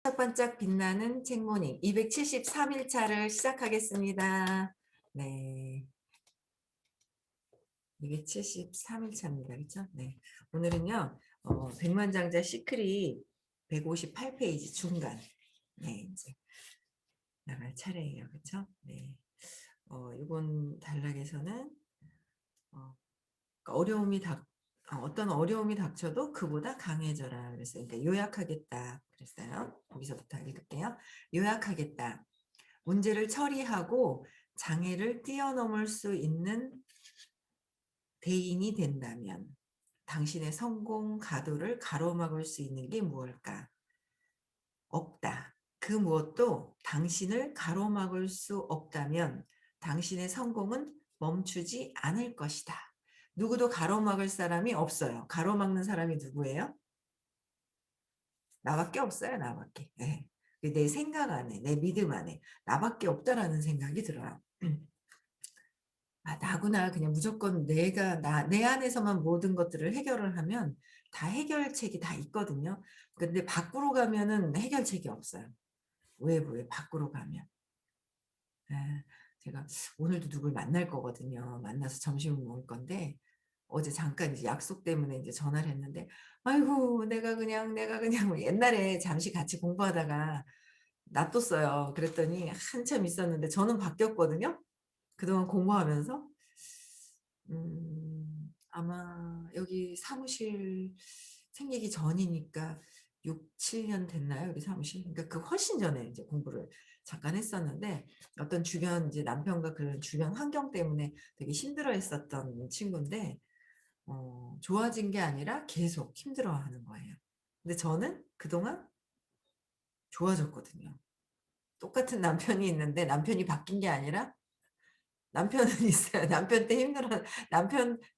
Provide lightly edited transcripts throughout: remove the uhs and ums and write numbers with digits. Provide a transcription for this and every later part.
반짝반짝 빛나는 책모닝 273일차를 시작하겠습니다. 네. 273일차입니다. 그렇죠? 네. 오늘은요. 백만장자 시크릿 158페이지 중간. 네, 이제 나갈 차례예요. 그렇죠? 네. 이번 단락에서는 어려움이 어떤 어려움이 닥쳐도 그보다 강해져라 그랬어요. 그러니까 요약하겠다 그랬어요. 거기서부터 읽을게요. 요약하겠다. 문제를 처리하고 장애를 뛰어넘을 수 있는 대인이 된다면 당신의 성공 가도를 가로막을 수 있는 게 무엇일까? 없다. 그 무엇도 당신을 가로막을 수 없다면 당신의 성공은 멈추지 않을 것이다. 누구도 가로막을 사람이 없어요. 가로막는 사람이 누구예요? 나밖에 없어요. 나밖에. 네. 내 생각 안에, 내 믿음 안에 나밖에 없다라는 생각이 들어요. 나구나. 그냥 무조건 내 안에서만 모든 것들을 해결을 하면 다 해결책이 다 있거든요. 근데 밖으로 가면은 해결책이 없어요. 외부에 밖으로 가면. 예. 제가 오늘도 누굴 만날 거거든요. 만나서 점심을 먹을 건데 어제 잠깐 이제 약속 때문에 이제 전화를 했는데 아이고 내가 그냥 뭐 옛날에 잠시 같이 공부하다가 놔뒀어요. 그랬더니 한참 있었는데 저는 바뀌었거든요. 그동안 공부하면서. 아마 여기 사무실 생기기 전이니까 6-7년 됐나요? 여기 사무실? 그러니까 그 훨씬 전에 이제 공부를 잠깐 했었는데 어떤 주변 이제 남편과 그런 주변 환경 때문에 되게 힘들어했었던 친구인데 좋아진 게 아니라 계속 힘들어하는 거예요. 근데 저는 그동안 좋아졌거든요. 똑같은 남편이 있는데 남편이 바뀐 게 아니라 남편은 있어요. 남편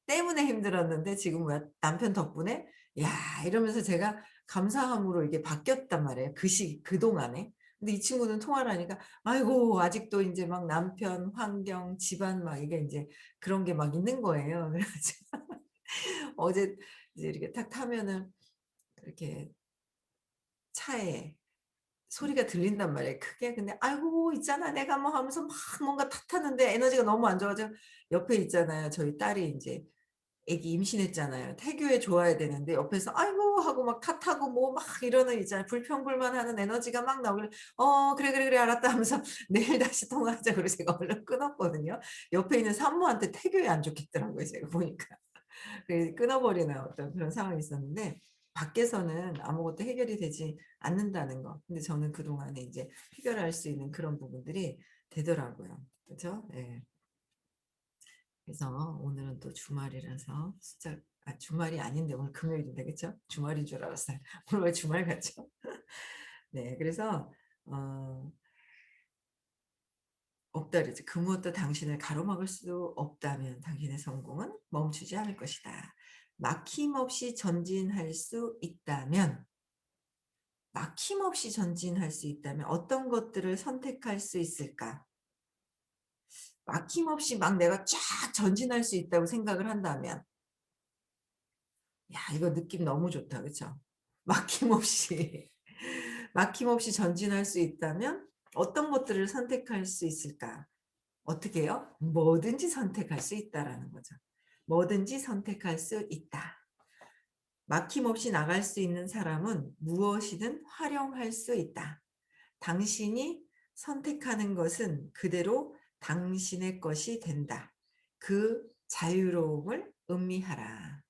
때문에 힘들었는데 지금 뭐야 남편 덕분에 야 이러면서 제가 감사함으로 이게 바뀌었단 말이에요. 그동안에. 근데 이 친구는 통화를 하니까 아이고 아직도 인제 막 남편, 환경, 집안 막 이게 인제 그런 게 막 있는 거예요. 그래 가지고 어제 이제 이렇게 탁 타면은 이렇게 차에 소리가 들린단 말이에요 크게. 근데 "아이고 있잖아." 내가 뭐 하면서 막 뭔가 탓하는데 에너지가 너무 안 좋아 가지고 옆에 있잖아요. 저희 딸이 인제 애기 임신했잖아요. 태교해 줘야 되는데 옆에서 "아이고." 하고 막 탓하고 뭐 막 이러는 있잖아요. 불평불만하는 에너지가 막 나오길래 그래, 그래, 그래 알았다." 하면서 "내일 다시 통화하자." 그러고 제가 얼른 끊었거든요. 옆에 있는 산모한테 태교에 안 좋겠더라고요 제가 보니까. 그 끊어버리는 어떤 그런 상황이 있었는데 밖에서는 아무것도 해결이 되지 않는다는 거. 근데 저는 그동안에 이제 해결할 수 있는 그런 부분들이 되더라고요. 그죠? 예. 그래서 오늘은 또 주말이라서 진짜 주말이 아닌데 오늘 금요일인데 그쵸? 주말인 줄 알았어요. 오늘 왜 주말 같죠? 네. 그래서 어 없다 그랬죠. "그 무엇도 당신을 가로막을 수 없다면 당신의 성공은 멈추지 않을 것이다. 막힘없이 전진할 수 있다면" 막힘없이 전진할 수 있다면 어떤 것들을 선택할 수 있을까? 막힘없이 막 내가 쫙 전진할 수 있다고 생각을 한다면 야 이거 느낌 너무 좋다. 그쵸? 막힘없이 막힘없이 전진할 수 있다면 어떤 것들을 선택할 수 있을까? 어떻게 해요? 뭐든지 선택할 수 있다라는 거죠. 뭐든지 선택할 수 있다. 막힘없이 나갈 수 있는 사람은 무엇이든 활용할 수 있다. 당신이 선택하는 것은 그대로 당신의 것이 된다. 그 자유로움을 의미하라.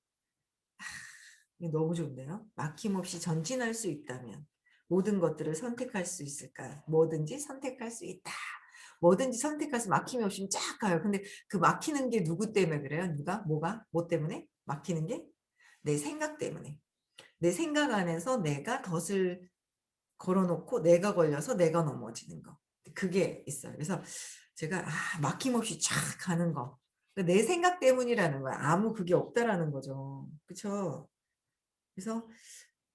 이게 너무 좋네요. 막힘없이 전진할 수 있다면 모든 것들을 선택할 수 있을까? 뭐든지 선택할 수 있다. 뭐든지 선택할 수 막힘이 없이 쫙 가요. 근데 그 막히는 게 누구 때문에 그래요? 누가? 뭐가? 뭐 때문에? 막히는 게? 내 생각 때문에. 내 생각 안에서 내가 덫을 걸어 놓고 내가 걸려서 내가 넘어지는 거. 그게 있어요. 그래서 제가 막힘없이 쫙 가는 거. 내 생각 때문이라는 거야. 아무 그게 없다라는 거죠. 그쵸? 그래서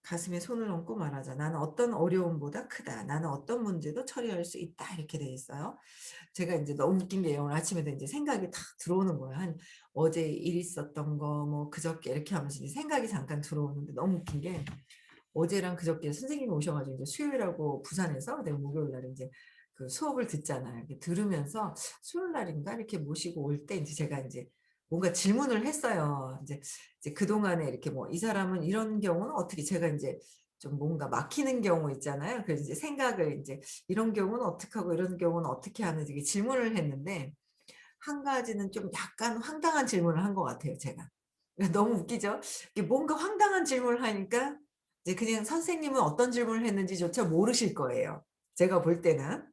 가슴에 손을 얹고 말하자. "나는 어떤 어려움보다 크다. 나는 어떤 문제도 처리할 수 있다." 이렇게 돼 있어요. 제가 인제 너무 웃긴 게 오늘 아침에도 인제 생각이 탁 들어오는 거예요. 한 어제 일 있었던 거 뭐 그저께 이렇게 하면서 이제 생각이 잠깐 들어오는데 너무 웃긴 게 어제랑 그저께 선생님이 오셔 가지고 이제 수요일하고 부산에서 내가 목요일 날에 인제 그 수업을 듣잖아요. 이렇게 들으면서 수요일 날인가 이렇게 모시고 올 때 인제 제가 인제 뭔가 질문을 했어요. 이제 그동안에 이렇게 뭐 "이 사람은 이런 경우는 어떻게" 제가 인제 좀 뭔가 막히는 경우 있잖아요. 그래서 이제 생각을 인제 "이런 경우는 어떡하고 이런 경우는 어떻게 하는지." 이렇게 질문을 했는데 한 가지는 좀 약간 황당한 질문을 한 것 같아요 제가. 너무 웃기죠? 이게 뭔가 황당한 질문을 하니까 이제 그냥 선생님은 어떤 질문을 했는지조차 모르실 거예요 제가 볼 때는.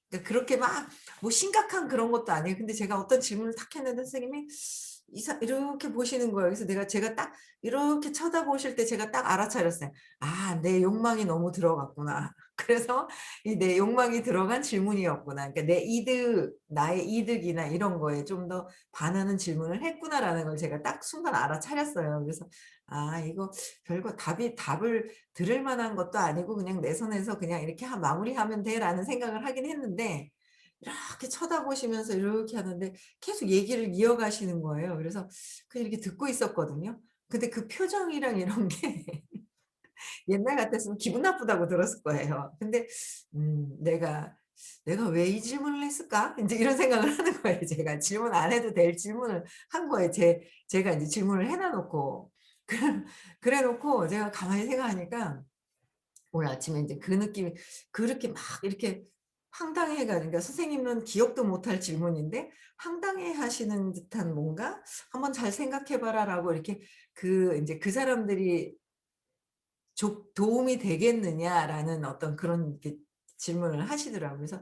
그러니까 그렇게 막 뭐 심각한 그런 것도 아니에요. 근데 제가 어떤 질문을 탁 했는데 선생님이 이렇게 보시는 거예요. 그래서 제가 딱 이렇게 쳐다보실 때 제가 딱 알아차렸어요. '아 내 욕망이 너무 들어갔구나.' 그래서 이 내 욕망이 들어간 질문이었구나. 그러니까 내 이득, 나의 이득이나 이런 거에 좀 더 반하는 질문을 했구나라는 걸 제가 딱 순간 알아차렸어요. 그래서 '아 이거 별거 답을 들을 만한 것도 아니고 그냥 내 선에서 그냥 이렇게 마무리하면 돼.'라는 생각을 하긴 했는데 이렇게 쳐다보시면서 이렇게 하는데 계속 얘기를 이어가시는 거예요. 그래서 그냥 이렇게 듣고 있었거든요. 근데 그 표정이랑 이런 게 옛날 같았으면 기분 나쁘다고 들었을 거예요. 근데 '내가 왜 이 질문을 했을까?' 인제 이런 생각을 하는 거예요 제가. 질문 안 해도 될 질문을 한 거예요. 제가 인제 질문을 해 놔 놓고. 그래 놓고 제가 가만히 생각하니까 오늘 아침에 인제 그 느낌이 그렇게 막 이렇게 황당해 가지고 그러니까 선생님은 기억도 못할 질문인데 황당해 하시는 듯한 뭔가 "한번 잘 생각해 봐라."라고 이렇게 인제 그 사람들이 도움이 되겠느냐라는 어떤 그런 이렇게 질문을 하시더라고요. 그래서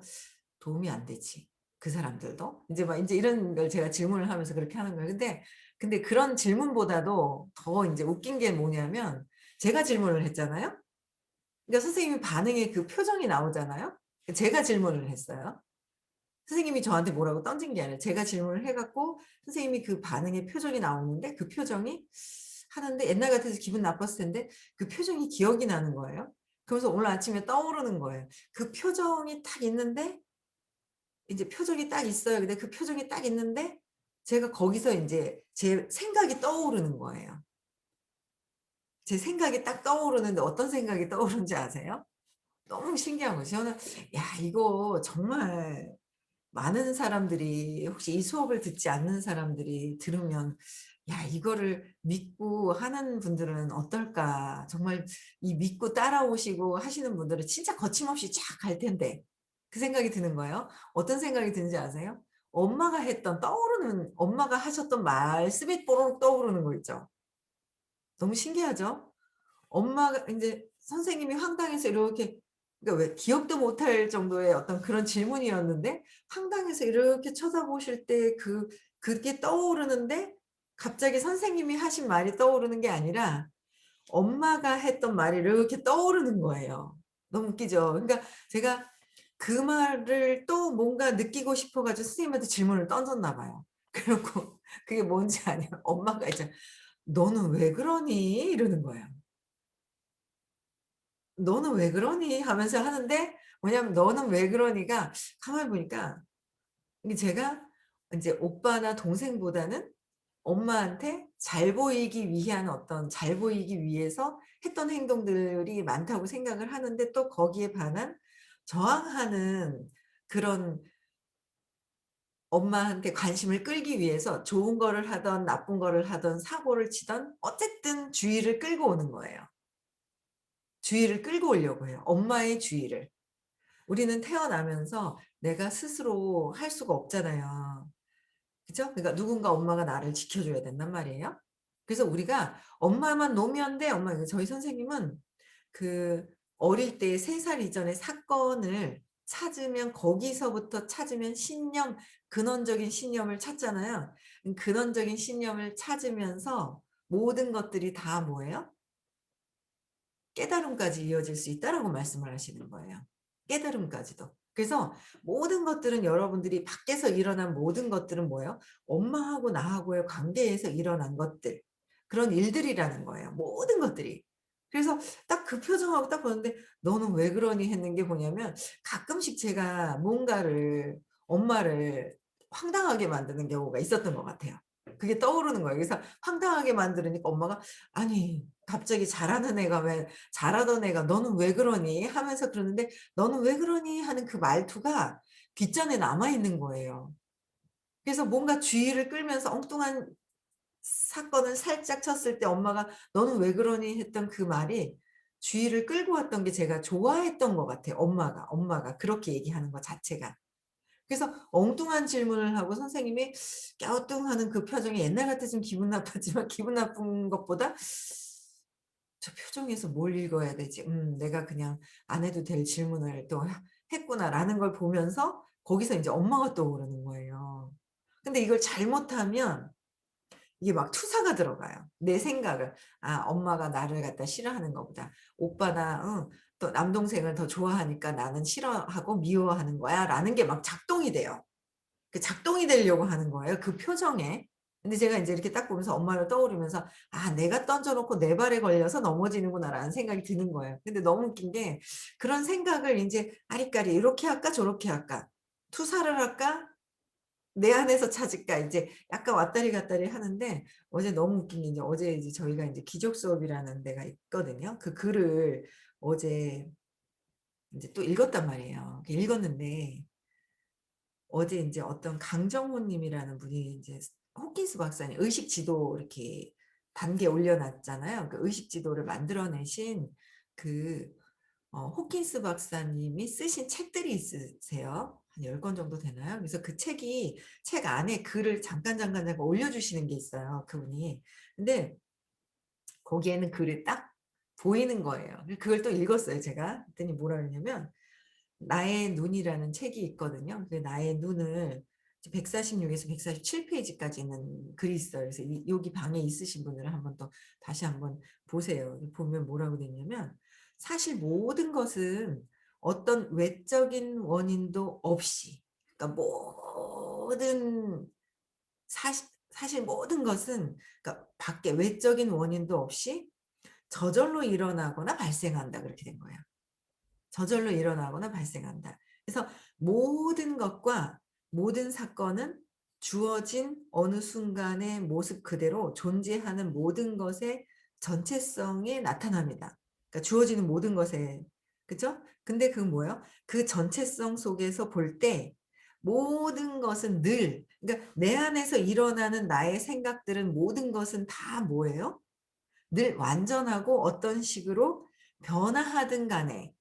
'도움이 안 되지. 그 사람들도?' 인제 막 인제 이런 걸 제가 질문을 하면서 그렇게 하는 거예요. 근데 그런 질문보다도 더 인제 웃긴 게 뭐냐면 제가 질문을 했잖아요. 그러니까 선생님이 반응의 그 표정이 나오잖아요. 제가 질문을 했어요. 선생님이 저한테 뭐라고 던진 게 아니라 제가 질문을 해 갖고 선생님이 그 반응의 표정이 나오는데 그 표정이 하는데 옛날 같아서 기분 나빴을 텐데 그 표정이 기억이 나는 거예요. 그러면서 오늘 아침에 떠오르는 거예요. 그 표정이 딱 있는데 인제 표정이 딱 있어요. 근데 그 표정이 딱 있는데 제가 거기서 인제 제 생각이 떠오르는 거예요. 제 생각이 딱 떠오르는데 어떤 생각이 떠오르는지 아세요? 너무 신기한 거죠. 저는 '야 이거 정말 많은 사람들이 혹시 이 수업을 듣지 않는 사람들이 들으면 '야 이거를 믿고 하는 분들은 어떨까.' 정말 이 믿고 따라오시고 하시는 분들은 진짜 거침없이 쫙 갈 텐데 그 생각이 드는 거예요. 어떤 생각이 드는지 아세요? 엄마가 하셨던 말씀이 뽀로록 떠오르는 거 있죠. 너무 신기하죠? 엄마가 인제 선생님이 황당해서 이렇게 그러니까 왜 기억도 못할 정도의 어떤 그런 질문이었는데 황당해서 이렇게 쳐다보실 때 그게 떠오르는데 갑자기 선생님이 하신 말이 떠오르는 게 아니라 엄마가 했던 말이 이렇게 떠오르는 거예요. 너무 웃기죠? 그러니까 제가 그 말을 또 뭔가 느끼고 싶어 가지고 선생님한테 질문을 던졌나 봐요. 그래 갖고 그게 뭔지 아냐 엄마가 이제 "너는 왜 그러니?" 이러는 거예요. "너는 왜 그러니?" 하면서 하는데 뭐냐면 "너는 왜 그러니?"가 가만히 보니까 이게 제가 인제 오빠나 동생보다는 엄마한테 잘 보이기 위해서 했던 행동들이 많다고 생각을 하는데 또 거기에 반한 저항하는 그런 엄마한테 관심을 끌기 위해서 좋은 거를 하든 나쁜 거를 하든 사고를 치든 어쨌든 주의를 끌고 오는 거예요. 주의를 끌고 오려고 해요, 엄마의 주의를. 우리는 태어나면서 내가 스스로 할 수가 없잖아요. 그죠? 그러니까 누군가 엄마가 나를 지켜줘야 된단 말이에요. 그래서 우리가 엄마만 놓으면 돼. 저희 선생님은 그 어릴 때 3살 이전의 사건을 찾으면 거기서부터 찾으면 근원적인 신념을 찾잖아요. 근원적인 신념을 찾으면서 모든 것들이 다 뭐예요? 깨달음까지 이어질 수 있다라고 말씀을 하시는 거예요. 깨달음까지도. 그래서 모든 것들은 여러분들이 밖에서 일어난 모든 것들은 뭐예요? 엄마하고 나하고의 관계에서 일어난 것들. 그런 일들이라는 거예요, 모든 것들이. 그래서 딱 그 표정하고 딱 보는데 "너는 왜 그러니?" 했는 게 뭐냐면 가끔씩 제가 뭔가를 엄마를 황당하게 만드는 경우가 있었던 것 같아요. 그게 떠오르는 거예요. 그래서 황당하게 만들으니까 엄마가 "아니 갑자기 잘하는 애가 왜 잘하던 애가 "너는 왜 그러니?" 하면서 그러는데 "너는 왜 그러니?" 하는 그 말투가 귓전에 남아 있는 거예요. 그래서 뭔가 주의를 끌면서 엉뚱한 사건을 살짝 쳤을 때 엄마가 "너는 왜 그러니?" 했던 그 말이 주의를 끌고 왔던 게 제가 좋아했던 것 같아요, 엄마가 그렇게 얘기하는 것 자체가. 그래서 엉뚱한 질문을 하고 선생님이 갸우뚱하는 그 표정이 옛날 같았으면 기분 나빴지만 기분 나쁜 것보다 '저 표정에서 뭘 읽어야 되지? 내가 그냥 안 해도 될 질문을 또 했구나.'라는 걸 보면서 거기서 인제 엄마가 떠오르는 거예요. 근데 이걸 잘못하면 이게 막 투사가 들어가요. 내 생각을. '아 엄마가 나를 갖다 싫어하는 거보다 오빠나 또 남동생을 더 좋아하니까 나는 싫어하고 미워하는 거야.'라는 게 막 작동이 돼요. 그 작동이 되려고 하는 거예요, 그 표정에. 근데 제가 인제 이렇게 딱 보면서 엄마를 떠오르면서 '아 내가 던져 놓고 내 발에 걸려서 넘어지는구나.'라는 생각이 드는 거예요. 근데 너무 웃긴 게 그런 생각을 인제 아리까리 '이렇게 할까 저렇게 할까? 투사를 할까? 내 안에서 찾을까?' 이제 약간 왔다리 갔다리 하는데 어제 너무 웃긴 게 인제 어제 이제 저희가 인제 기족 수업이라는 데가 있거든요. 그 글을 어제 인제 또 읽었단 말이에요. 읽었는데 어제 인제 어떤 강정호 님이라는 분이 인제 호킨스 박사님 의식 지도 이렇게 단계 올려 놨잖아요. 그 의식 지도를 만들어 내신 그 호킨스 박사님이 쓰신 책들이 있으세요. 한 10권 정도 되나요? 그래서 그 책 안에 글을 잠깐 올려 주시는 게 있어요, 그분이. 근데 거기에는 글이 딱 보이는 거예요. 그걸 또 읽었어요, 제가. 그랬더니 뭐라 그랬냐면 나의 눈이라는 책이 있거든요. 그 나의 눈을 146 에서 147 페이지까지 있는 글이 있어요. 그래서 여기 방에 있으신 분들은 한번 또 다시 한번 보세요. 보면 뭐라고 돼 있냐면 "사실 모든 것은 어떤 외적인 원인도 없이" 그러니까 모든 사실 모든 것은 그러니까 밖에 외적인 원인도 없이 저절로 일어나거나 발생한다. 그렇게 된 거예요. 저절로 일어나거나 발생한다. 그래서 모든 것과 모든 사건은 주어진 어느 순간의 모습 그대로 존재하는 모든 것의 전체성에 나타납니다. 그러니까 주어지는 모든 것에 그죠? 근데 그건 뭐예요? 그 전체성 속에서 볼 때 모든 것은 늘 그러니까 내 안에서 일어나는 나의 생각들은 모든 것은 다 뭐예요? 늘 완전하고 어떤 식으로 변화하든 간에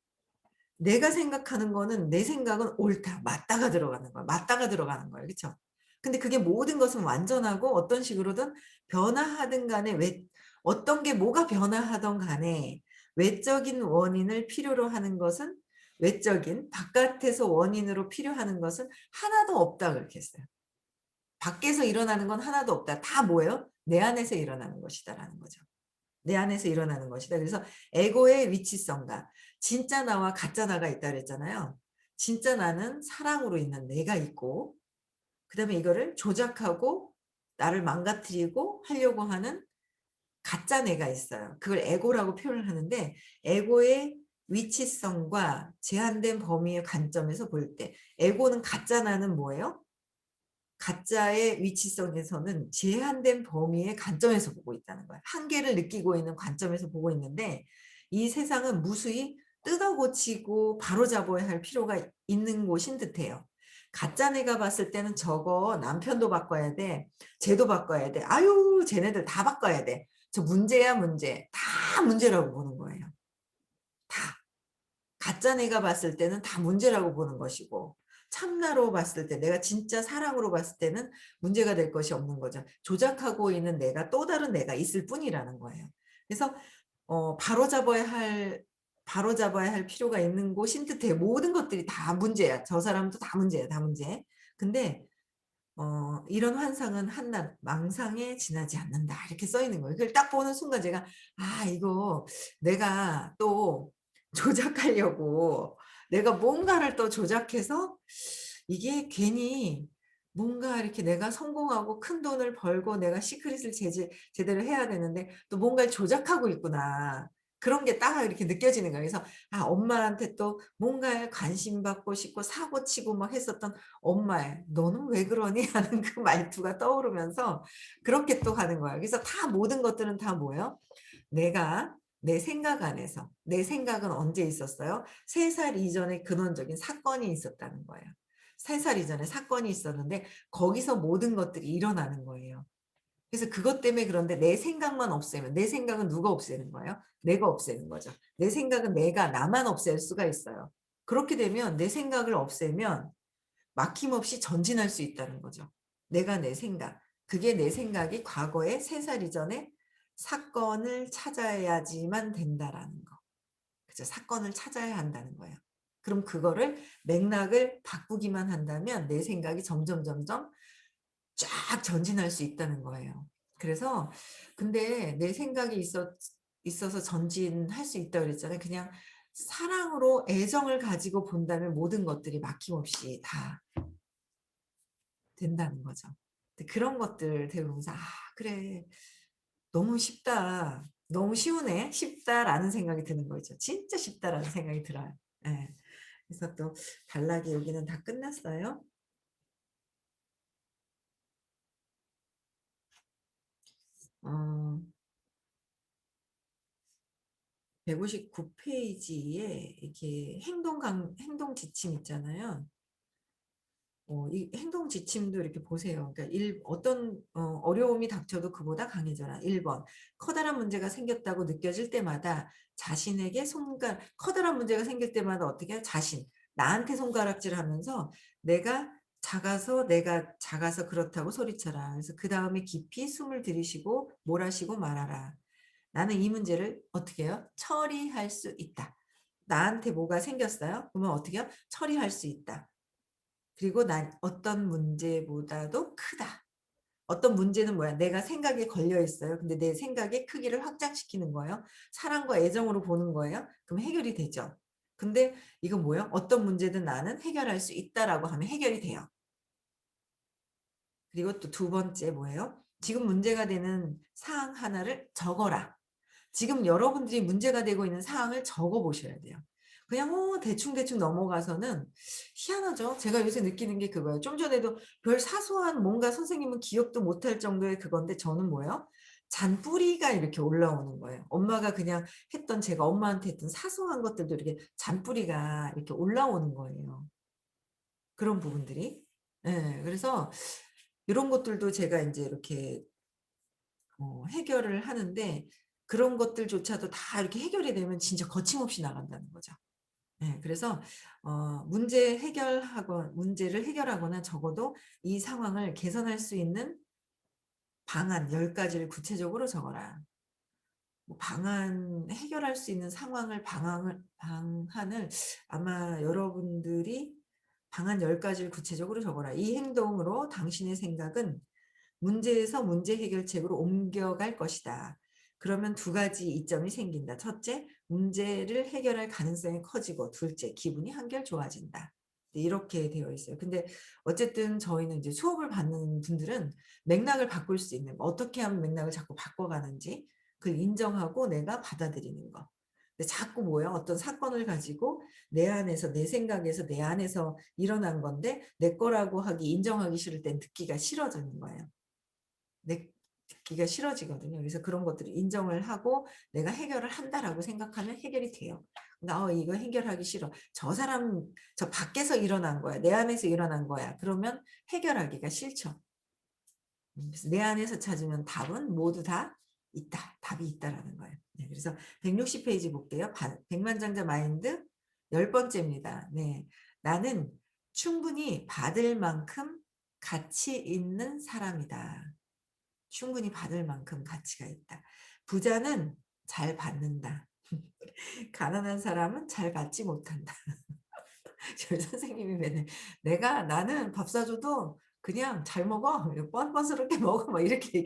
내가 생각하는 거는 내 생각은 옳다. 맞다가 들어가는 거야. 맞다가 들어가는 거예요. 그쵸? 근데 그게 모든 것은 완전하고 어떤 식으로든 변화하든 간에 어떤 게 뭐가 변화하든 간에 외적인 원인을 필요로 하는 것은 외적인 바깥에서 원인으로 필요하는 것은 하나도 없다 그렇게 했어요. 밖에서 일어나는 건 하나도 없다. 다 뭐예요? 내 안에서 일어나는 것이다라는 거죠. 내 안에서 일어나는 것이다. 그래서 에고의 위치성과 진짜 나와 가짜 나가 있다 그랬잖아요. 진짜 나는 사랑으로 있는 내가 있고 그다음에 이거를 조작하고 나를 망가뜨리고 하려고 하는 가짜 내가 있어요. 그걸 에고라고 표현을 하는데 에고의 위치성과 제한된 범위의 관점에서 볼 때 에고는 가짜 나는 뭐예요? 가짜의 위치성에서는 제한된 범위의 관점에서 보고 있다는 거야. 한계를 느끼고 있는 관점에서 보고 있는데 이 세상은 무수히 뜯어 고치고 바로잡아야 할 필요가 있는 곳인 듯해요. 가짜 내가 봤을 때는 "저거 남편도 바꿔야 돼. 쟤도 바꿔야 돼. 아유 쟤네들 다 바꿔야 돼. 저 문제야 문제." 다 문제라고 보는 거예요. 다. 가짜 내가 봤을 때는 다 문제라고 보는 것이고 참나로 봤을 때 내가 진짜 사랑으로 봤을 때는 문제가 될 것이 없는 거죠. 조작하고 있는 내가 또 다른 내가 있을 뿐이라는 거예요. 그래서 바로잡아야 할 필요가 있는 곳인 듯해요. 모든 것들이 다 문제야. 저 사람도 다 문제야, 다 문제. 근데 "이런 환상은 한낱 망상에 지나지 않는다." 이렇게 써 있는 거예요. 그걸 딱 보는 순간 제가 '아 이거 내가 또 조작하려고 내가 뭔가를 또 조작해서 이게 괜히 뭔가 이렇게 내가 성공하고 큰돈을 벌고 내가 시크릿을 제대로 해야 되는데 또 뭔가를 조작하고 있구나.' 그런 게 딱 이렇게 느껴지는 거예요. 그래서 엄마한테 또 뭔가에 관심 받고 싶고 사고 치고 막 했었던 엄마의 "너는 왜 그러니?" 하는 그 말투가 떠오르면서 그렇게 또 하는 거예요. 그래서 다 모든 것들은 다 뭐예요? 내가 내 생각 안에서 내 생각은 언제 있었어요? 3살 이전에 근원적인 사건이 있었다는 거예요. 3살 이전에 사건이 있었는데 거기서 모든 것들이 일어나는 거예요. 그래서 그것 때문에 그런데 내 생각만 없애면 내 생각은 누가 없애는 거예요? 내가 없애는 거죠. 내 생각은 내가 나만 없앨 수가 있어요. 그렇게 되면 내 생각을 없애면 막힘없이 전진할 수 있다는 거죠. 내가 내 생각. 그게 내 생각이 과거에 3살 이전에 사건을 찾아야지만 된다라는 거. 그죠? 사건을 찾아야 한다는 거예요. 그럼 그거를 맥락을 바꾸기만 한다면 내 생각이 점점 쫙 전진할 수 있다는 거예요. 그래서 근데 내 생각이 있어서 전진할 수 있다고 그랬잖아요. 그냥 사랑으로 애정을 가지고 본다면 모든 것들이 막힘없이 다 된다는 거죠. 근데 그런 것들 배우면서 '아 그래. 너무 쉽다. 너무 쉬우네. 쉽다.'라는 생각이 드는 거죠. 진짜 쉽다라는 생각이 들어요. 예. 그래서 또 단락이 여기는 다 끝났어요. 어 159 페이지에 이렇게 행동 지침 있잖아요. 이 행동 지침도 이렇게 보세요. 그러니까 어떤 어려움이 닥쳐도 그보다 강해져라. 1 번 커다란 문제가 생겼다고 느껴질 때마다 자신에게 커다란 문제가 생길 때마다 어떻게 해요? 나한테 손가락질하면서 내가 작아서 그렇다고 소리쳐라. 그래서 그다음에 깊이 숨을 들이쉬고 몰아쉬고 말하라. 나는 이 문제를 어떻게 해요? 처리할 수 있다. 나한테 뭐가 생겼어요? 그러면 어떻게 해요? 처리할 수 있다. 그리고 난 어떤 문제보다도 크다. 어떤 문제는 뭐야? 내가 생각에 걸려 있어요. 근데 내 생각의 크기를 확장시키는 거예요. 사랑과 애정으로 보는 거예요. 그럼 해결이 되죠. 근데 이건 뭐예요? 어떤 문제든 나는 해결할 수 있다라고 하면 해결이 돼요. 그리고 또 두 번째 뭐예요? 지금 문제가 되는 사항 하나를 적어라. 지금 여러분들이 문제가 되고 있는 사항을 적어 보셔야 돼요. 그냥 대충대충 넘어가서는 희한하죠. 제가 요새 느끼는 게 그거예요. 좀 전에도 별 사소한 뭔가 선생님은 기억도 못할 정도의 그건데 저는 뭐예요? 잔뿌리가 이렇게 올라오는 거예요. 엄마가 그냥 제가 엄마한테 했던 사소한 것들도 이렇게 잔뿌리가 이렇게 올라오는 거예요. 그런 부분들이. 예. 그래서 이런 것들도 제가 인제 이렇게 해결을 하는데 그런 것들조차도 다 이렇게 해결이 되면 진짜 거침없이 나간다는 거죠. 예. 그래서 문제를 해결하거나 적어도 이 상황을 개선할 수 있는 방안 10 가지를 구체적으로 적어라. 뭐 해결할 수 있는 방안을 아마 여러분들이 방안 10 가지를 구체적으로 적어라. 이 행동으로 당신의 생각은 문제에서 문제 해결책으로 옮겨갈 것이다. 그러면 두 가지 이점이 생긴다. 첫째, 문제를 해결할 가능성이 커지고 둘째, 기분이 한결 좋아진다. 네, 이렇게 되어 있어요. 근데 어쨌든 저희는 이제 수업을 받는 분들은 맥락을 바꿀 수 있는 어떻게 하면 맥락을 자꾸 바꿔가는지 그걸 인정하고 내가 받아들이는 거. 근데 자꾸 뭐예요? 어떤 사건을 가지고 내 생각에서 내 안에서 일어난 건데 내 거라고 인정하기 싫을 땐 듣기가 싫어지는 거예요. 내 듣기가 싫어지거든요. 그래서 그런 것들을 인정을 하고 '내가 해결을 한다.'라고 생각하면 해결이 돼요. 나 이거 해결하기 싫어. 저 밖에서 일어난 거야. 내 안에서 일어난 거야.' 그러면 해결하기가 싫죠. 그래서 내 안에서 찾으면 답은 모두 다 있다. 답이 있다라는 거예요. 네. 그래서 160 페이지 볼게요. 백만장자 마인드 10번째입니다. 네. 나는 충분히 받을 만큼 가치 있는 사람이다. 충분히 받을 만큼 가치가 있다. 부자는 잘 받는다. 가난한 사람은 잘 받지 못한다. 저희 선생님이 맨날 나는 밥 사줘도 그냥 잘 먹어. 뻔뻔스럽게 먹어." 막 이렇게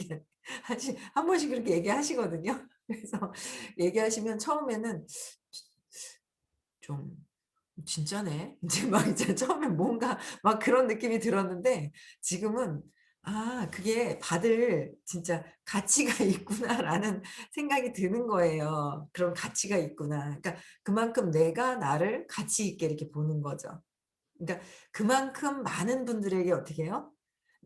한 번씩 그렇게 얘기하시거든요. 그래서 얘기하시면 처음에는 좀 '진짜네.' 인제 막 이제 처음에 뭔가 막 그런 느낌이 들었는데 지금은 '아 그게 받을 진짜 가치가 있구나.'라는 생각이 드는 거예요. '그런 가치가 있구나.' 그러니까 그만큼 내가 나를 가치 있게 이렇게 보는 거죠. 그러니까 그만큼 많은 분들에게 어떻게 해요?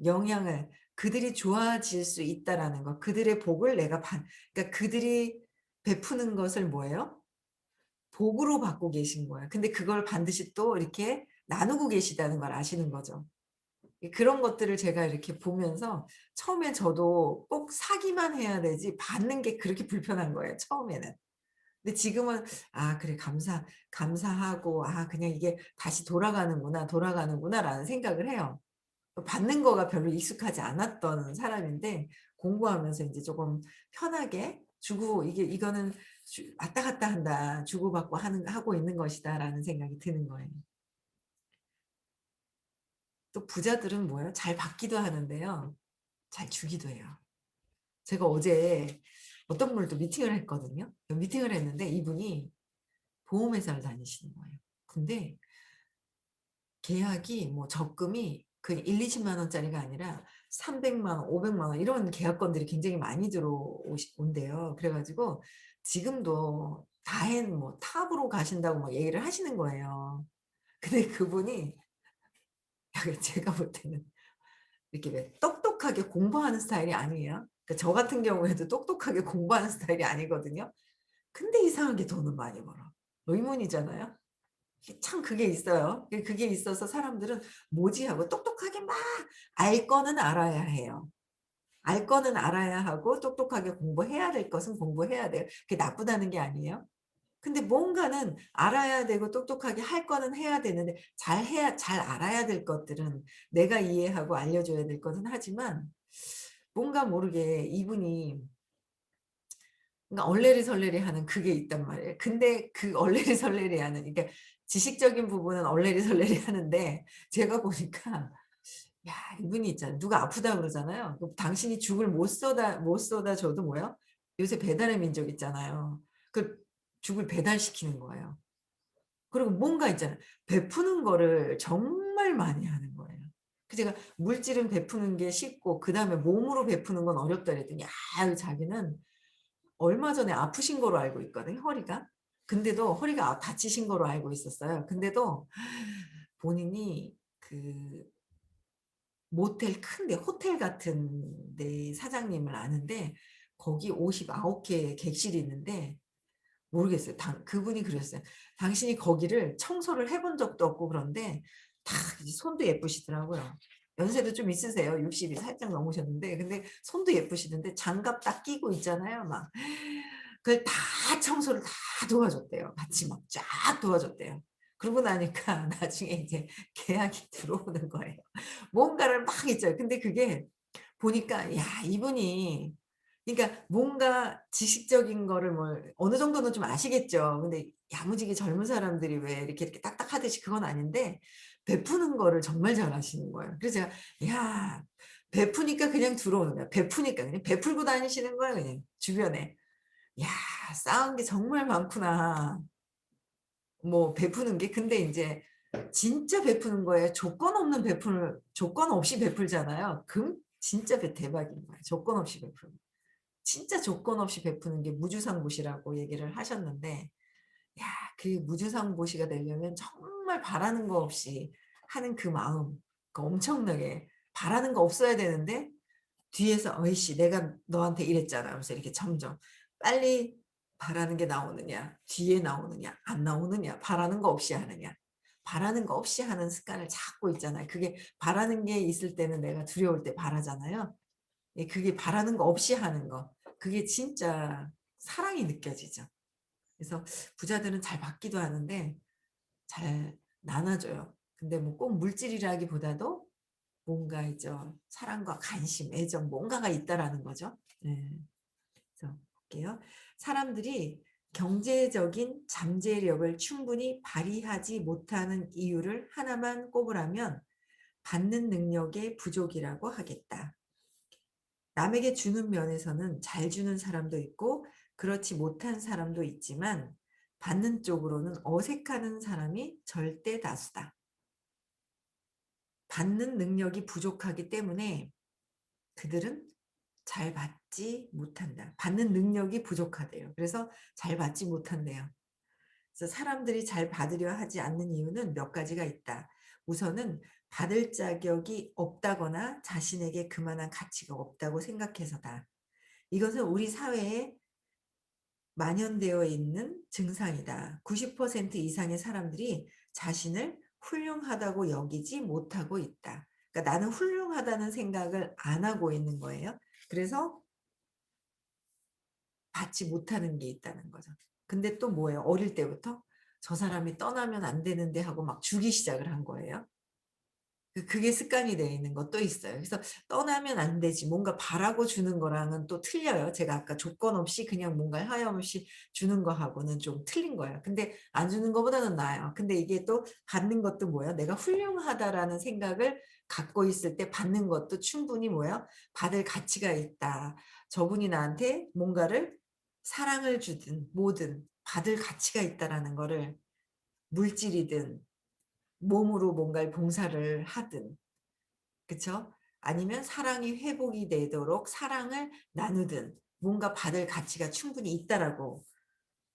영향을 그들이 좋아질 수 있다라는 거. 그들의 복을 내가 받 그러니까 그들이 베푸는 것을 뭐예요? 복으로 받고 계신 거예요. 근데 그걸 반드시 또 이렇게 나누고 계시다는 걸 아시는 거죠. 그런 것들을 제가 이렇게 보면서 처음에 저도 꼭 사기만 해야 되지 받는 게 그렇게 불편한 거예요, 처음에는. 근데 지금은 '아 그래 감사하고 아 그냥 이게 다시 돌아가는구나, 돌아가는구나.'라는 생각을 해요. 받는 거가 별로 익숙하지 않았던 사람인데 공부하면서 인제 쪼금 편하게 주고 이거는 왔다 갔다 한다. 주고받고 하고 있는 것이다라는 생각이 드는 거예요. 또 부자들은 뭐예요? 잘 받기도 하는데요. 잘 주기도 해요. 제가 어제 어떤 분을 또 미팅을 했거든요. 미팅을 했는데 이분이 보험회사를 다니시는 거예요. 근데 계약이 뭐 적금이 그 1-20만 원짜리가 아니라 300만 원, 500만 원 이런 계약건들이 굉장히 많이 온대요. 그래 가지고 지금도 다행 뭐 탑으로 가신다고 막 얘기를 하시는 거예요. 근데 그분이 제가 볼 때는 이렇게 왜 똑똑하게 공부하는 스타일이 아니에요. 그러니까 저 같은 경우에도 똑똑하게 공부하는 스타일이 아니거든요. 근데 이상하게 돈은 많이 벌어. 의문이잖아요. 이게 참 그게 있어요. 그게 있어서 사람들은 '뭐지?' 하고 똑똑하게 막 알 거는 알아야 해요. 알 거는 알아야 하고 똑똑하게 공부해야 될 것은 공부해야 돼요. 그게 나쁘다는 게 아니에요. 근데 뭔가는 알아야 되고 똑똑하게 할 거는 해야 되는데 잘 알아야 될 것들은 내가 이해하고 알려줘야 될 것은 하지만 뭔가 모르게 이분이 그러니까 얼레리설레리하는 그게 있단 말이에요. 근데 그 얼레리설레리하는 그러니까 지식적인 부분은 얼레리설레리하는데 제가 보니까 야 이분이 있잖아요. 누가 아프다 그러잖아요. 그럼 당신이 죽을 못 쏟아 줘도 뭐예요? 요새 배달의 민족 있잖아요. 그 죽을 배달시키는 거예요. 그리고 뭔가 있잖아요. 베푸는 거를 정말 많이 하는 거예요. 그 제가 물질은 베푸는 게 쉽고 그다음에 몸으로 베푸는 건 어렵다 그랬더니 자기는 얼마 전에 아프신 거로 알고 있거든요, 허리가. 근데도 허리가 다치신 거로 알고 있었어요. 근데도 본인이 그 모텔 큰데 호텔 같은 데 사장님을 아는데 거기 59개 객실이 있는데 모르겠어요. 그분이 그랬어요. "당신이 거기를 청소를 해본 적도 없고 그런데 다 손도 예쁘시더라고요. 연세도 좀 있으세요. 60이 살짝 넘으셨는데 근데 손도 예쁘시던데 장갑 딱 끼고 있잖아요 막. 그걸 다 청소를 다 도와줬대요. 같이 막 쫙 도와줬대요. 그러고 나니까 나중에 이제 계약이 들어오는 거예요. 뭔가를 막 있죠. 근데 그게 보니까 야 이분이 그러니까 뭔가 지식적인 거를 뭘 어느 정도는 좀 아시겠죠. 근데 야무지게 젊은 사람들이 왜 이렇게 딱딱하듯이 그건 아닌데 베푸는 거를 정말 잘하시는 거예요. 그래서 제가 '야 베푸니까 그냥 들어오는 거야. 베푸니까 그냥 베풀고 다니시는 거야 그냥 주변에. 야 쌓은 게 정말 많구나.' 뭐 베푸는 게 근데 인제 진짜 베푸는 거에 조건 없이 베풀잖아요. 그럼 진짜 대박인 거예요. 조건 없이 베푸는 거. 진짜 조건 없이 베푸는 게 무주상보시라고 얘기를 하셨는데 야 그 무주상보시가 되려면 정말 바라는 거 없이 하는 그 마음 그 엄청나게 바라는 거 없어야 되는데 뒤에서 "어이씨 내가 너한테 이랬잖아." 하면서 이렇게 점점 빨리 바라는 게 나오느냐 뒤에 나오느냐 안 나오느냐 바라는 거 없이 하느냐 바라는 거 없이 하는 습관을 찾고 있잖아요. 그게 바라는 게 있을 때는 내가 두려울 때 바라잖아요. 예 그게 바라는 거 없이 하는 거 그게 진짜 사랑이 느껴지죠. 그래서 부자들은 잘 받기도 하는데 잘 나눠 줘요. 근데 뭐 꼭 물질이라기보다도 뭔가 있죠. 사랑과 관심, 애정 뭔가가 있다라는 거죠. 예. 그래서 볼게요. 사람들이 경제적인 잠재력을 충분히 발휘하지 못하는 이유를 하나만 꼽으라면 받는 능력의 부족이라고 하겠다. 남에게 주는 면에서는 잘 주는 사람도 있고 그렇지 못한 사람도 있지만 받는 쪽으로는 어색하는 사람이 절대 다수다. 받는 능력이 부족하기 때문에 그들은 잘 받지 못한다. 받는 능력이 부족하대요. 그래서 잘 받지 못한대요. 그래서 사람들이 잘 받으려 하지 않는 이유는 몇 가지가 있다. 우선은 받을 자격이 없다거나 자신에게 그만한 가치가 없다고 생각해서다. 이것은 우리 사회에 만연되어 있는 증상이다. 90% 이상의 사람들이 자신을 훌륭하다고 여기지 못하고 있다. 그러니까 나는 훌륭하다는 생각을 안 하고 있는 거예요. 그래서 받지 못하는 게 있다는 거죠. 근데 또 뭐예요? 어릴 때부터 저 사람이 떠나면 안 되는데 하고 막 주기 시작을 한 거예요. 그게 습관이 되어 있는 것도 있어요. 그래서 떠나면 안 되지. 뭔가 바라고 주는 거랑은 또 틀려요. 제가 아까 조건 없이 그냥 뭔가를 하염없이 주는 거하고는 좀 틀린 거예요. 근데 안 주는 것보다는 나아요. 근데 이게 또 받는 것도 뭐예요? 내가 훌륭하다라는 생각을 갖고 있을 때 받는 것도 충분히 뭐예요? 받을 가치가 있다. 저분이 나한테 뭔가를 사랑을 주든 뭐든 받을 가치가 있다라는 거를 물질이든 몸으로 뭔가를 봉사를 하든 그쵸? 아니면 사랑이 회복이 되도록 사랑을 나누든 뭔가 받을 가치가 충분히 있다라고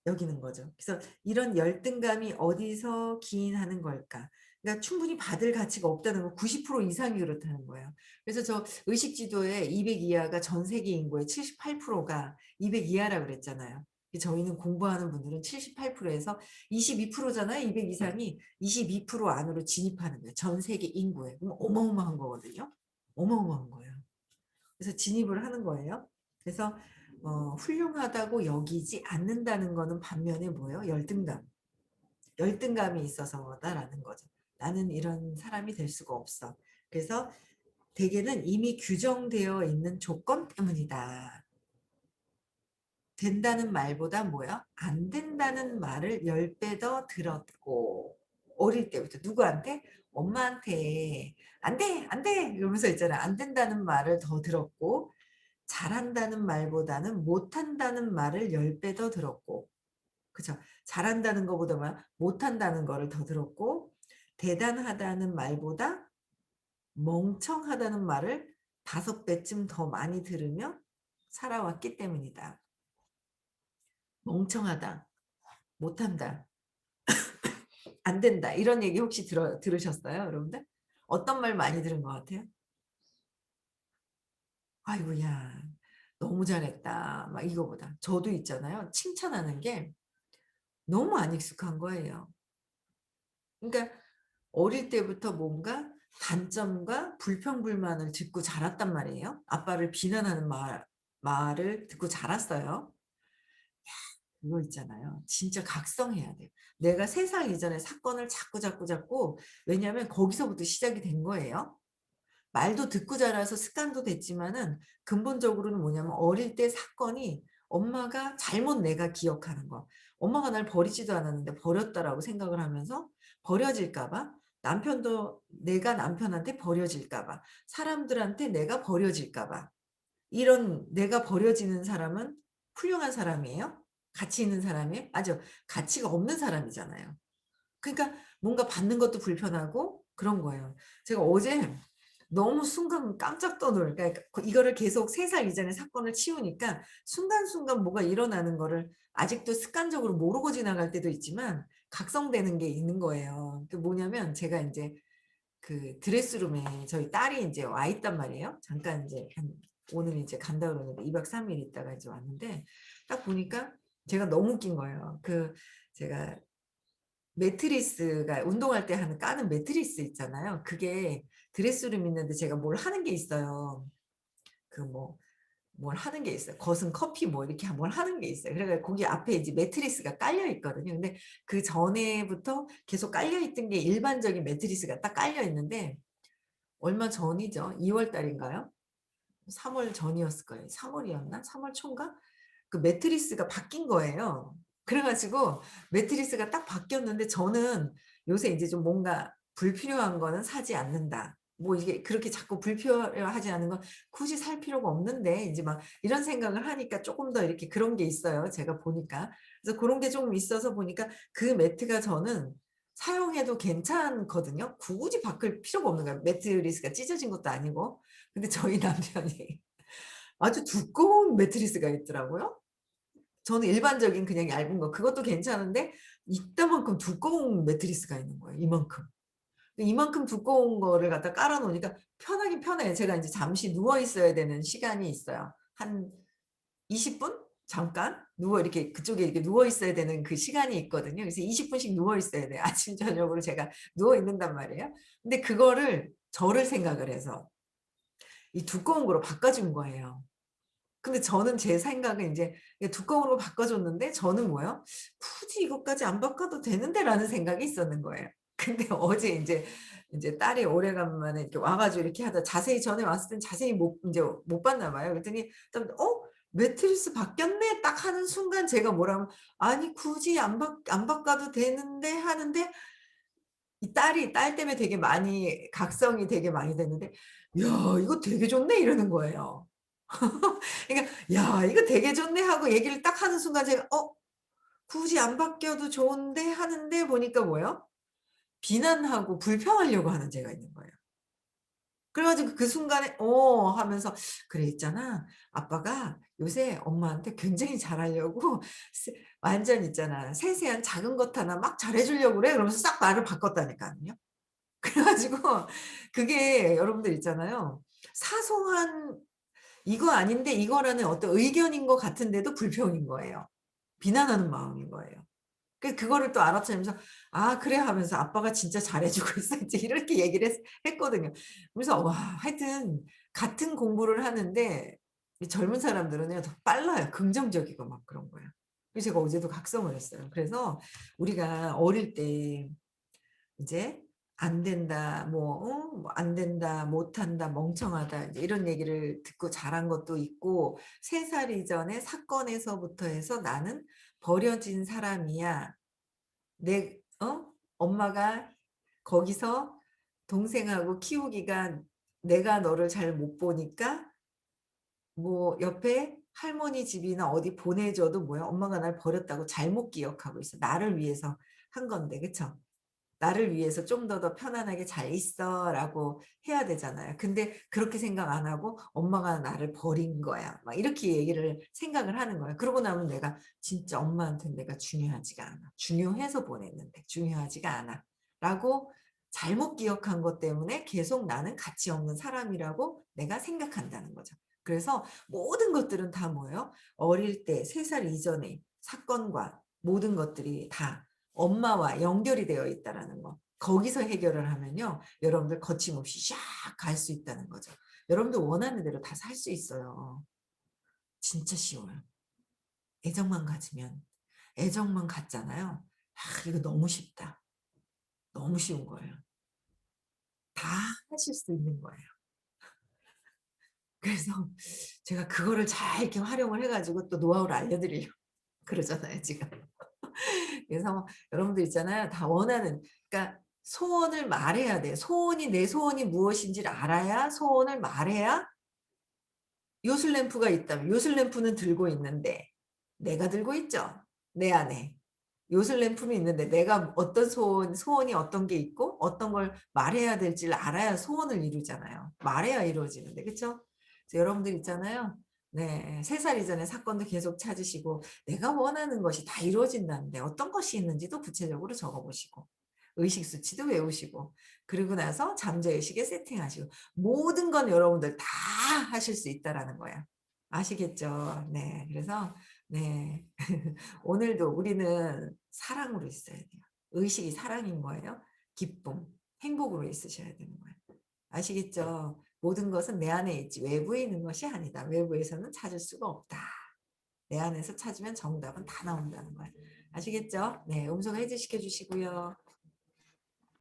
여기는 거죠. 그래서 이런 열등감이 어디서 기인하는 걸까? 그러니까 충분히 받을 가치가 없다는 건 90% 이상이 그렇다는 거예요. 그래서 저 의식 지도에 200 이하가 전 세계 인구의 78%가 200 이하라고 그랬잖아요. 저희는 공부하는 분들은 78%에서 22%잖아요. 200 이상이 22% 안으로 진입하는 거예요. 전 세계 인구에. 그럼 어마어마한 거거든요. 어마어마한 거예요. 그래서 진입을 하는 거예요. 그래서 훌륭하다고 여기지 않는다는 거는 반면에 뭐예요? 열등감. 열등감이 있어서다라는 거죠. 나는 이런 사람이 될 수가 없어. 그래서 대개는 이미 규정되어 있는 조건 때문이다. 된다는 말보다 뭐야? 안 된다는 말을 10배 더 들었고 어릴 때부터 누구한테? 엄마한테 안 돼, 안 돼! 이러면서 있잖아. 안 된다는 말을 더 들었고 잘한다는 말보다는 못한다는 말을 10배 더 들었고 그죠? 잘한다는 것보다 못한다는 거를 더 들었고 대단하다는 말보다 멍청하다는 말을 5배쯤 더 많이 들으며 살아왔기 때문이다. 멍청하다, 못한다, 안 된다 이런 얘기 혹시 들으셨어요 여러분들? 어떤 말 많이 들은 것 같아요? 아이고야 너무 잘했다 막 이거보다 저도 있잖아요 칭찬하는 게 너무 안 익숙한 거예요. 그러니까 어릴 때부터 뭔가 단점과 불평불만을 듣고 자랐단 말이에요. 아빠를 비난하는 말을 듣고 자랐어요. 그거 있잖아요. 진짜 각성해야 돼요. 내가 3살 이전에 사건을 자꾸 왜냐하면 거기서부터 시작이 된 거예요. 말도 듣고 자라서 습관도 됐지만은 근본적으로는 뭐냐면 어릴 때 사건이 엄마가 잘못 내가 기억하는 거. 엄마가 날 버리지도 않았는데 버렸다라고 생각을 하면서 버려질까 봐 남편도 내가 남편한테 버려질까 봐 사람들한테 내가 버려질까 봐 이런 내가 버려지는 사람은 훌륭한 사람이에요? 가치 있는 사람이에요? 아니요. 가치가 없는 사람이잖아요. 그러니까 뭔가 받는 것도 불편하고 그런 거예요. 제가 어제 너무 순간 깜짝 떠놀 그러니까 이거를 계속 3살 이전의 사건을 치우니까 순간순간 뭐가 일어나는 거를 아직도 습관적으로 모르고 지나갈 때도 있지만 각성되는 게 있는 거예요. 그게 뭐냐면 제가 인제 그 드레스룸에 저희 딸이 인제 와 있단 말이에요. 잠깐 인제 오늘 인제 간다 그러는데 2박 3일 있다가 이제 왔는데 딱 보니까 제가 너무 웃긴 거예요. 제가 매트리스가 운동할 때 하는 까는 매트리스 있잖아요. 그게 드레스룸 있는데 제가 뭘 하는 게 있어요. 그 뭘 하는 게 있어요. 거슴 커피 뭐 이렇게 뭘 하는 게 있어요. 그래 가지고 거기 앞에 이제 매트리스가 깔려 있거든요. 근데 그전에부터 계속 깔려 있던 게 일반적인 매트리스가 딱 깔려 있는데 얼마 전이죠. 2월 달인가요? 3월 전이었을 거예요. 3 월이었나? 3월 초인가? 그 매트리스가 바뀐 거예요. 그래 가지고 매트리스가 딱 바뀌었는데 저는 요새 인제 좀 뭔가 '불필요한 거는 사지 않는다.' 뭐 이게 그렇게 자꾸 불필요하지 않은 건 굳이 살 필요가 없는데 인제 막 이런 생각을 하니까 쪼끔 더 이렇게 그런 게 있어요, 제가 보니까. 그래서 고런 게 좀 있어서 보니까 그 매트가 저는 사용해도 괜찮거든요. 굳이 바꿀 필요가 없는 거예요. 매트리스가 찢어진 것도 아니고. 근데 저희 남편이 아주 두꺼운 매트리스가 있더라고요. 저는 일반적인 그냥 얇은 거 그것도 괜찮은데 이따만큼 두꺼운 매트리스가 있는 거예요, 이만큼. 근데 이만큼 두꺼운 거를 갖다 깔아 놓으니까 편하긴 편해요. 제가 인제 잠시 누워 있어야 되는 시간이 있어요. 한 20분 잠깐 이렇게 그쪽에 이렇게 누워 있어야 되는 그 시간이 있거든요. 그래서 20분씩 누워 있어야 돼요. 아침 저녁으로 제가 누워 있는단 말이에요. 근데 그거를 저를 생각을 해서 이 두꺼운 거로 바꿔준 거예요. 근데 저는 제 생각은 인제 두꺼운 거로 바꿔줬는데 저는 뭐예요? '굳이 이것까지 안 바꿔도 되는데.'라는 생각이 있었는 거예요. 근데 어제 인제 딸이 오래간만에 이렇게 와 가지고 이렇게 하다 자세히 전에 왔을 땐 자세히 못 봤나 봐요. 그랬더니 좀 "어? 매트리스 바뀌었네." 딱 하는 순간 제가 뭐라면 "아니 굳이 안 바꿔도 되는데." 하는데 이 딸 때문에 되게 많이 각성이 되게 많이 됐는데 "야 이거 되게 좋네." 이러는 거예요. 그러니까 "야 이거 되게 좋네." 하고 얘기를 딱 하는 순간 제가 '어 굳이 안 바뀌어도 좋은데.' 하는데 보니까 뭐예요? 비난하고 불평하려고 하는 제가 있는 거예요. 그래 가지고 그 순간에 하면서 "그래 있잖아. 아빠가 요새 엄마한테 굉장히 잘하려고 완전 있잖아. 세세한 작은 것 하나 막 잘해 주려고 그래." 그러면서 싹 말을 바꿨다니까요. 그래 가지고 그게 여러분들 있잖아요. 사소한 이거 아닌데 이거라는 어떤 의견인 것 같은데도 불평인 거예요. 비난하는 마음인 거예요. 그거를 또 알아차리면서 '아 그래.' 하면서 '아빠가 진짜 잘해 주고 있어.' 이제 이렇게 얘기를 했거든요. 그래서 와 하여튼 같은 공부를 하는데 이 젊은 사람들은요 더 빨라요. 긍정적이고 막 그런 거예요. 그래서 제가 어제도 각성을 했어요. 그래서 우리가 어릴 때 이제 "안 된다." 뭐 "안 된다. 못한다. 멍청하다." 이제 이런 얘기를 듣고 자란 것도 있고 3살 이전의 사건에서부터 해서 '나는 버려진 사람이야. 엄마가 거기서 동생하고 키우기가 내가 너를 잘 못 보니까 뭐 옆에 할머니 집이나 어디 보내줘도 뭐야 엄마가 날 버렸다고 잘못 기억하고 있어. 나를 위해서 한 건데." 그쵸? "나를 위해서 좀 더 편안하게 잘 있어."라고 해야 되잖아요. 근데 그렇게 생각 안 하고 '엄마가 나를 버린 거야.' 막 이렇게 얘기를 생각을 하는 거예요. 그러고 나면 내가 '진짜 엄마한테는 내가 중요하지가 않아. 중요해서 보냈는데 중요하지가 않아.'라고 잘못 기억한 것 때문에 계속 나는 가치 없는 사람이라고 내가 생각한다는 거죠. 그래서 모든 것들은 다 뭐예요? 어릴 때 3살 이전의 사건과 모든 것들이 다 엄마와 연결이 되어 있다라는 거. 거기서 해결을 하면요. 여러분들 거침없이 샥 갈 수 있다는 거죠. 여러분들 원하는 대로 다 살 수 있어요. 진짜 쉬워요. 애정만 가지면. 애정만 갖잖아요. 아 이거 너무 쉽다. 너무 쉬운 거예요. 다 하실 수 있는 거예요. 그래서 제가 그거를 잘 이렇게 활용을 해 가지고 또 노하우를 알려 드리려고 그러잖아요 지금. 그래서 여러분들 있잖아요. 다 원하는 그러니까 소원을 말해야 돼요. 내 소원이 무엇인지를 알아야 소원을 말해야 요술램프가 있다면 요술램프는 들고 있는데 내가 들고 있죠, 내 안에. 요술램프는 있는데 내가 어떤 소원이 어떤 게 있고 어떤 걸 말해야 될지를 알아야 소원을 이루잖아요. 말해야 이루어지는데 그쵸? 그래서 여러분들 있잖아요. 네. 3살 이전의 사건도 계속 찾으시고 내가 원하는 것이 다 이루어진다는데 어떤 것이 있는지도 구체적으로 적어 보시고 의식 수치도 외우시고 그리고 나서 잠재의식에 세팅하시고 모든 건 여러분들 다 하실 수 있다라는 거야. 아시겠죠? 네. 그래서 네. 오늘도 우리는 사랑으로 있어야 돼요. 의식이 사랑인 거예요. 기쁨, 행복으로 있으셔야 되는 거예요. 아시겠죠? 모든 것은 내 안에 있지 외부에 있는 것이 아니다. 외부에서는 찾을 수가 없다. 내 안에서 찾으면 정답은 다 나온다는 거예요. 아시겠죠? 네. 음성 해제시켜 주시고요.